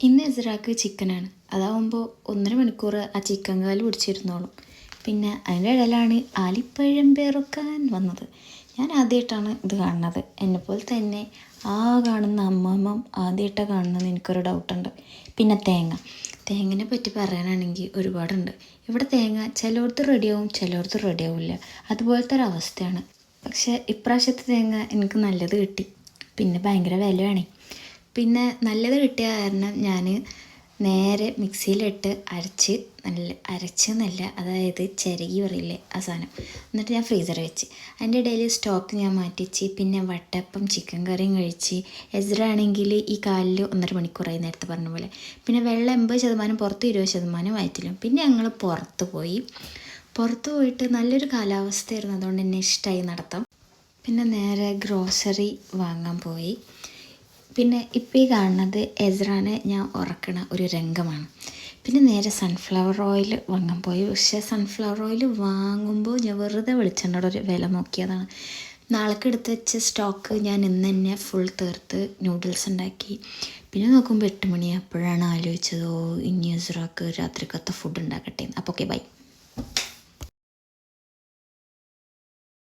ഇന്ന് എസ്രാക്ക് ചിക്കനാണ്. അതാവുമ്പോൾ 1.5 മണിക്കൂർ ആ ചിക്കൻ കാല് പിടിച്ചിരുന്നോളും. പിന്നെ അതിൻ്റെ ഇടയിലാണ് ആലിപ്പഴം പേറുക്കാൻ വന്നത്. ഞാൻ ആദ്യമായിട്ടാണ് ഇത് കാണുന്നത്. എന്നെപ്പോലെ തന്നെ ആ കാണുന്ന അമ്മമ്മ ആദ്യമായിട്ടാണ് കാണുന്നതെന്ന് എനിക്കൊരു ഡൗട്ടുണ്ട്. പിന്നെ തേങ്ങനെ പറ്റി പറയാനാണെങ്കിൽ ഒരുപാടുണ്ട്. ഇവിടെ തേങ്ങ ചിലയിടത്ത് റെഡിയാവും, ചിലയിടത്ത് റെഡിയാവില്ല. അതുപോലത്തെ ഒരവസ്ഥയാണ്. പക്ഷേ ഇപ്രാവശ്യത്തെ തേങ്ങ എനിക്ക് നല്ലത് കിട്ടി. പിന്നെ ഭയങ്കര വിലയാണ്. പിന്നെ നല്ലത് കിട്ടിയ കാരണം ഞാൻ നേരെ മിക്സിയിലിട്ട് അരച്ചെന്നല്ല, അതായത് ചിരകി പറയില്ലേ ആ സാധനം. എന്നിട്ട് ഞാൻ ഫ്രീസറിൽ വെച്ച്. അതിൻ്റെ ഇടയിൽ സ്റ്റോക്ക് ഞാൻ മാറ്റിച്ച്. പിന്നെ വട്ടപ്പം ചിക്കൻ കറിയും കഴിച്ച്. എസ്ര ആണെങ്കിൽ ഈ കാലിൽ 1.5 മണിക്കൂറായി നേരത്തെ പറഞ്ഞ പോലെ. പിന്നെ വെള്ളം 80%, പുറത്ത് 20% വയറ്റിലും. പിന്നെ ഞങ്ങൾ പുറത്ത് പോയിട്ട് നല്ലൊരു കാലാവസ്ഥയായിരുന്നു. അതുകൊണ്ട് തന്നെ ഇഷ്ടമായി നടത്താം. പിന്നെ നേരെ ഗ്രോസറി വാങ്ങാൻ പോയി. പിന്നെ ഇപ്പോൾ ഈ കാണുന്നത് എസ്രാനെ ഞാൻ ഉറക്കണ ഒരു രംഗമാണ്. പിന്നെ നേരെ സൺഫ്ലവർ ഓയിൽ വാങ്ങാൻ പോയി. പക്ഷേ സൺഫ്ലവർ ഓയിൽ വാങ്ങുമ്പോൾ ഞാൻ വെറുതെ വെളിച്ചെണ്ണയുടെ ഒരു വില നോക്കിയതാണ്. നാളേക്ക് എടുത്ത് വെച്ച സ്റ്റോക്ക് ഞാൻ ഇന്ന് തന്നെ ഫുൾ തീർത്ത് നൂഡിൽസ് ഉണ്ടാക്കി. പിന്നെ നോക്കുമ്പോൾ 8 മണി. അപ്പോഴാണ് ആലോചിച്ചത്, ഇനി എസ്രാക്ക് രാത്രിക്കത്തെ ഫുഡ് ഉണ്ടാക്കട്ടെ. അപ്പോൾ ഓക്കെ, ബൈ.